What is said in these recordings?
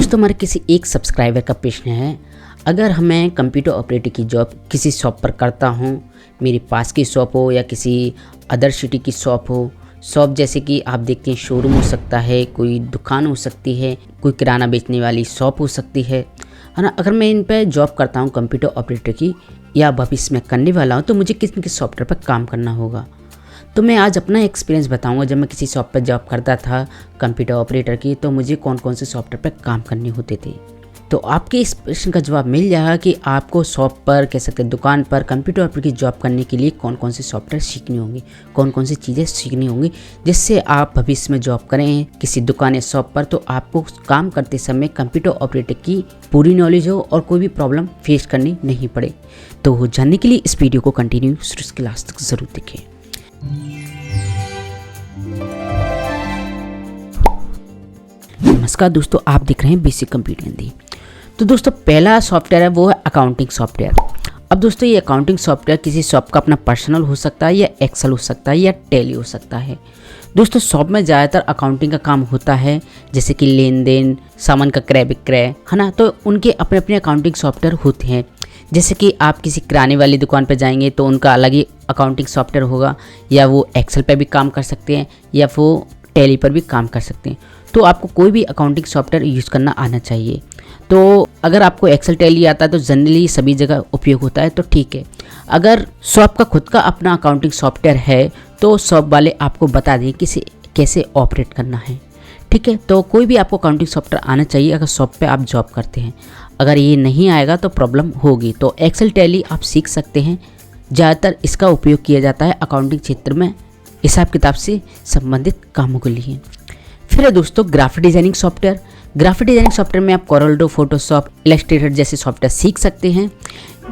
दोस्तों हमारे किसी एक सब्सक्राइबर का प्रश्न है, अगर मैं कंप्यूटर ऑपरेटर की जॉब किसी शॉप पर करता हूँ, मेरे पास की शॉप हो या किसी अदर सिटी की शॉप हो, शॉप जैसे कि आप देखते हैं शोरूम हो सकता है, कोई दुकान हो सकती है, कोई किराना बेचने वाली शॉप हो सकती है ना। अगर मैं इन पर जॉब करता हूँ कंप्यूटर ऑपरेटर की या भविष्य में करने वाला हूँ, तो मुझे किस किस सॉफ्टवेयर पर काम करना होगा। तो मैं आज अपना एक्सपीरियंस बताऊंगा। जब मैं किसी शॉप पर जॉब करता था कंप्यूटर ऑपरेटर की, तो मुझे कौन कौन से सॉफ्टवेयर पर काम करने होते थे। तो आपके इस प्रश्न का जवाब मिल जाएगा कि आपको शॉप पर, कह सकते हैं दुकान पर, कंप्यूटर ऑपरेटर की जॉब करने के लिए कौन कौन से सॉफ्टवेयर सीखनी होंगी, कौन कौन सी चीज़ें सीखनी होंगी, जिससे आप भविष्य में जॉब करें किसी दुकान या शॉप पर, तो आपको काम करते समय कंप्यूटर ऑपरेटर की पूरी नॉलेज हो और कोई भी प्रॉब्लम फेस करनी नहीं पड़े। तो जानने के लिए इस वीडियो को कंटिन्यू शुरू से लास्ट तक ज़रूर देखें। नमस्कार दोस्तों, आप देख रहे हैं बेसिक कंप्यूटर हिंदी। तो दोस्तों पहला सॉफ्टवेयर है वो है अकाउंटिंग सॉफ्टवेयर। अब दोस्तों ये अकाउंटिंग सॉफ्टवेयर किसी शॉप का अपना पर्सनल हो सकता है या एक्सेल हो सकता है या टैली हो सकता है। दोस्तों शॉप में ज़्यादातर अकाउंटिंग का काम होता है, जैसे कि लेन देन, सामान का क्रय विक्रय, है ना। तो उनके अपने अपने अकाउंटिंग सॉफ्टवेयर होते हैं। जैसे कि आप किसी किराने वाली दुकान पर जाएंगे तो उनका अलग ही अकाउंटिंग सॉफ्टवेयर होगा, या वो एक्सेल पर भी काम कर सकते हैं या वो टैली पर भी काम कर सकते हैं। तो आपको कोई भी अकाउंटिंग सॉफ्टवेयर यूज़ करना आना चाहिए। तो अगर आपको एक्सेल टैली आता है तो जनरली सभी जगह उपयोग होता है, तो ठीक है। अगर शॉप का खुद का अपना अकाउंटिंग सॉफ्टवेयर है तो शॉप वाले आपको बता दें कि कैसे ऑपरेट करना है, ठीक है। तो कोई भी आपको अकाउंटिंग सॉफ्टवेयर आना चाहिए अगर शॉप पे आप जॉब करते हैं। अगर ये नहीं आएगा तो प्रॉब्लम होगी। तो एक्सेल टैली आप सीख सकते हैं। ज़्यादातर इसका उपयोग किया जाता है अकाउंटिंग क्षेत्र में हिसाब किताब से संबंधित कामों के लिए। फिर है दोस्तों graphic designing software. Graphic designing software में आप कोरल ड्रॉ, फोटोशॉप, इलस्ट्रेटर जैसे सॉफ्टवेयर सीख सकते हैं।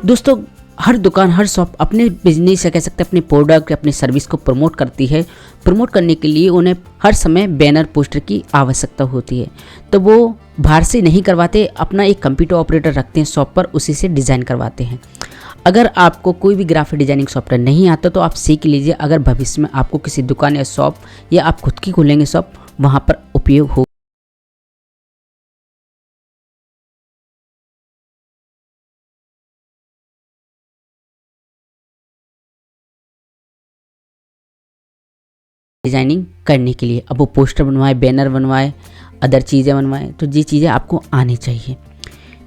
दोस्तों हर दुकान, हर शॉप अपने बिजनेस या कह सकते हैं अपने प्रोडक्ट, अपने सर्विस को प्रमोट करती है। प्रमोट करने के लिए उन्हें हर समय बैनर, पोस्टर की आवश्यकता होती है। तो वो बाहर से नहीं करवाते, अपना एक कंप्यूटर ऑपरेटर रखते हैं शॉप पर, उसी से डिज़ाइन करवाते हैं। अगर आपको कोई भी ग्राफिक डिजाइनिंग सॉफ्टवेयर नहीं आता तो आप सीख लीजिए। अगर भविष्य में आपको किसी दुकान या शॉप या आप खुद की खोलेंगे शॉप, वहाँ पर उपयोग हो। डिजाइनिंग करने के लिए अब वो पोस्टर बनवाए, बैनर बनवाए, अदर चीज़ें बनवाए, तो ये चीज़ें आपको आनी चाहिए।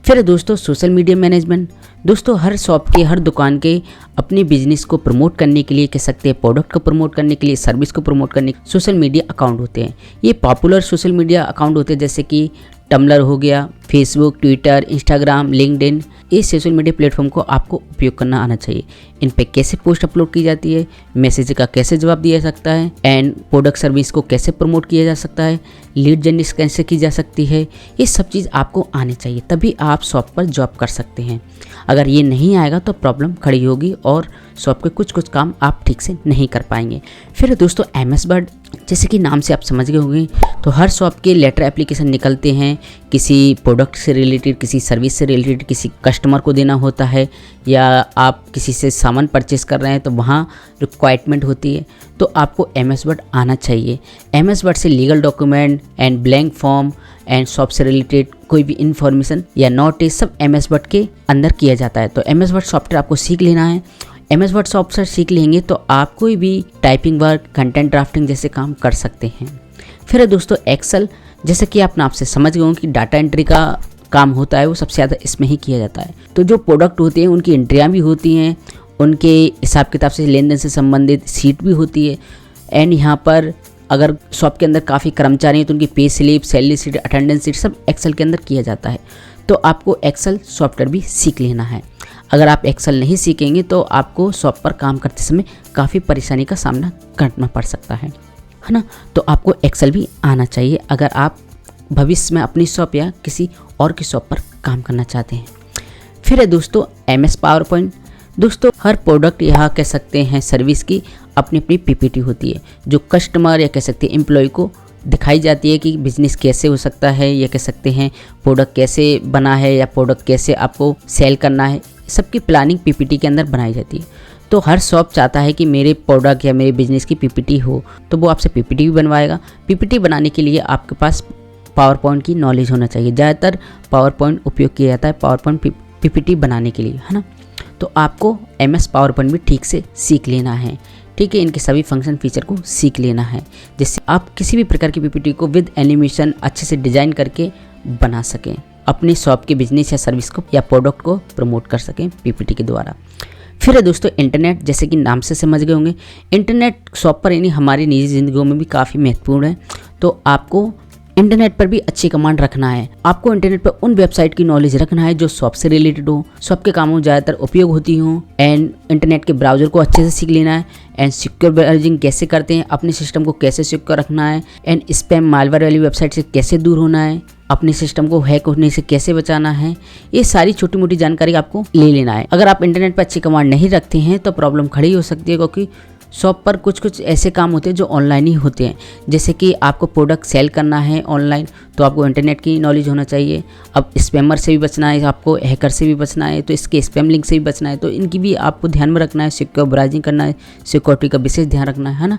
फिर दोस्तों सोशल मीडिया मैनेजमेंट। दोस्तों हर शॉप के, हर दुकान के अपने बिजनेस को प्रमोट करने के लिए, कह सकते हैं प्रोडक्ट को प्रमोट करने के लिए, सर्विस को प्रमोट करने के लिए सोशल मीडिया अकाउंट होते हैं। ये पॉपुलर सोशल मीडिया अकाउंट होते हैं, जैसे कि टम्बलर हो गया, फेसबुक, ट्विटर, इंस्टाग्राम, लिंक्डइन। इस सोशल मीडिया प्लेटफॉर्म को आपको उपयोग करना आना चाहिए। इन पे कैसे पोस्ट अपलोड की जाती है, मैसेज का कैसे जवाब दिया जा सकता है, एंड प्रोडक्ट सर्विस को कैसे प्रमोट किया जा सकता है, लीड जनरेशन कैसे की जा सकती है, ये सब चीज़ आपको आनी चाहिए, तभी आप शॉप पर जॉब कर सकते हैं। अगर ये नहीं आएगा तो प्रॉब्लम खड़ी होगी और शॉप के कुछ काम आप ठीक से नहीं कर पाएंगे। फिर दोस्तों MS वर्ड, जैसे कि नाम से आप समझ गए होंगे, तो हर शॉप के लेटर एप्लीकेशन निकलते हैं, किसी प्रोडक्ट से रिलेटेड, किसी सर्विस से रिलेटेड, किसी कस्टमर को देना होता है, या आप किसी से सामान परचेस कर रहे हैं तो वहाँ रिक्वायरमेंट होती है। तो आपको MS वर्ड आना चाहिए। MS वर्ड से legal document and blank form and shop से रिलेटेड कोई भी इन्फॉर्मेशन या नोटिस सब MS वर्ड के अंदर किया जाता है। तो MS वर्ड सॉफ्टवेयर आपको सीख लेना है। MS वर्ड सॉफ्टवेयर सीख लेंगे तो आप कोई भी टाइपिंग वर्क, कंटेंट ड्राफ्टिंग जैसे काम कर सकते हैं। फिर है दोस्तों एक्सेल, जैसे कि आप नाम से समझ गए कि डाटा एंट्री का काम होता है, वो सबसे ज़्यादा इसमें ही किया जाता है। तो जो प्रोडक्ट होते हैं उनकी एंट्रियाँ भी होती हैं, उनके हिसाब किताब से, लेन देन से संबंधित सीट भी होती है। एंड यहाँ पर अगर शॉप के अंदर काफ़ी कर्मचारी हैं तो उनकी pay slip, salary seat, attendance seat सब एक्सेल के अंदर किया जाता है। तो आपको एक्सेल सॉफ्टवेयर भी सीख लेना है। अगर आप एक्सेल नहीं सीखेंगे तो आपको शॉप पर काम करते समय काफ़ी परेशानी का सामना करना पड़ सकता है ना। तो आपको एक्सेल भी आना चाहिए अगर आप भविष्य में अपनी शॉप या किसी और की शॉप पर काम करना चाहते हैं। फिर है दोस्तों MS पावर पॉइंट। दोस्तों हर प्रोडक्ट, यहाँ कह सकते हैं सर्विस की अपनी अपनी PPT होती है, जो कस्टमर या कह सकते हैं एम्प्लॉय को दिखाई जाती है कि बिज़नेस कैसे हो सकता है, या कह सकते हैं प्रोडक्ट कैसे बना है, या प्रोडक्ट कैसे आपको सेल करना है, सबकी प्लानिंग PPT के अंदर बनाई जाती है। तो हर शॉप चाहता है कि मेरे प्रोडक्ट या मेरे बिजनेस की PPT हो, तो वो आपसे PPT भी बनवाएगा। PPT बनाने के लिए आपके पास पावर पॉइंट की नॉलेज होना चाहिए। ज़्यादातर पावर पॉइंट उपयोग किया जाता है पावर पॉइंट पीपीटी बनाने के लिए, है ना। तो आपको MS पावर पॉइंट भी ठीक से सीख लेना है, ठीक है। इनके सभी फंक्शन फीचर को सीख लेना है, जिससे आप किसी भी प्रकार की पीपीटी को विद एनिमेशन अच्छे से डिज़ाइन करके बना सकें, अपनी शॉप के बिजनेस या सर्विस को या प्रोडक्ट को प्रमोट कर सकें पीपीटी के द्वारा। फिर है दोस्तों इंटरनेट, जैसे कि नाम से समझ गए होंगे, इंटरनेट शॉप पर यानी हमारी निजी ज़िंदगियों में भी काफ़ी महत्वपूर्ण है। तो आपको इंटरनेट पर भी अच्छी कमांड रखना है। आपको इंटरनेट पर उन वेबसाइट की नॉलेज रखना है जो शॉप से रिलेटेड हो, शॉप के कामों में ज़्यादातर उपयोग होती हो, एंड इंटरनेट के ब्राउज़र को अच्छे से सीख लेना है, एंड सिक्योर ब्राउजिंग कैसे करते हैं, अपने सिस्टम को कैसे सिक्योर रखना है, एंड स्पैम मालवेयर वाली वेबसाइट से कैसे दूर होना है, अपने सिस्टम को हैक होने से कैसे बचाना है। ये सारी छोटी मोटी जानकारी आपको ले लेना है। अगर आप इंटरनेट पर अच्छी कमांड नहीं रखते हैं तो प्रॉब्लम खड़ी हो सकती है, क्योंकि शॉप पर कुछ ऐसे काम होते हैं जो ऑनलाइन ही होते हैं। जैसे कि आपको प्रोडक्ट सेल करना है ऑनलाइन, तो आपको इंटरनेट की नॉलेज होना चाहिए। अब स्पैमर से भी बचना है, आपको हैकर से भी बचना है, तो इसके स्पैम लिंक से भी बचना है, तो इनकी भी आपको ध्यान में रखना है। सिक्योर ब्राउजिंग करना है, सिक्योरिटी का विशेष ध्यान रखना है ना।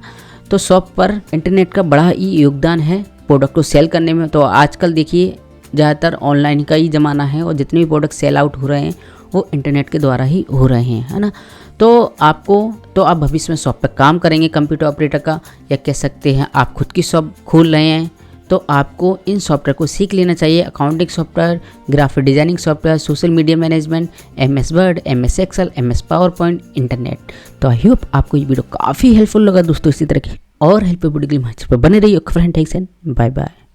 तो शॉप पर इंटरनेट का बड़ा ही योगदान है प्रोडक्ट को सेल करने में। तो आजकल देखिए ज़्यादातर ऑनलाइन का ही ज़माना है, और जितने भी प्रोडक्ट सेल आउट हो रहे हैं वो इंटरनेट के द्वारा ही हो रहे हैं, है ना। तो आप भविष्य में शॉप पर काम करेंगे कंप्यूटर ऑपरेटर का, या कह सकते हैं आप खुद की शॉप खोल रहे हैं, तो आपको इन सॉफ्टवेयर को सीख लेना चाहिए। Accounting software, graphic designing software, social media management, MS Word, MS Excel, MS PowerPoint, internet. तो आई होप आपको ये वीडियो काफ़ी हेल्पफुल लगा दोस्तों। इसी तरह की और हेल्पफुल वीडियो के लिए हमारे चैनल पर बने रहिए। Friend, thanks and bye bye.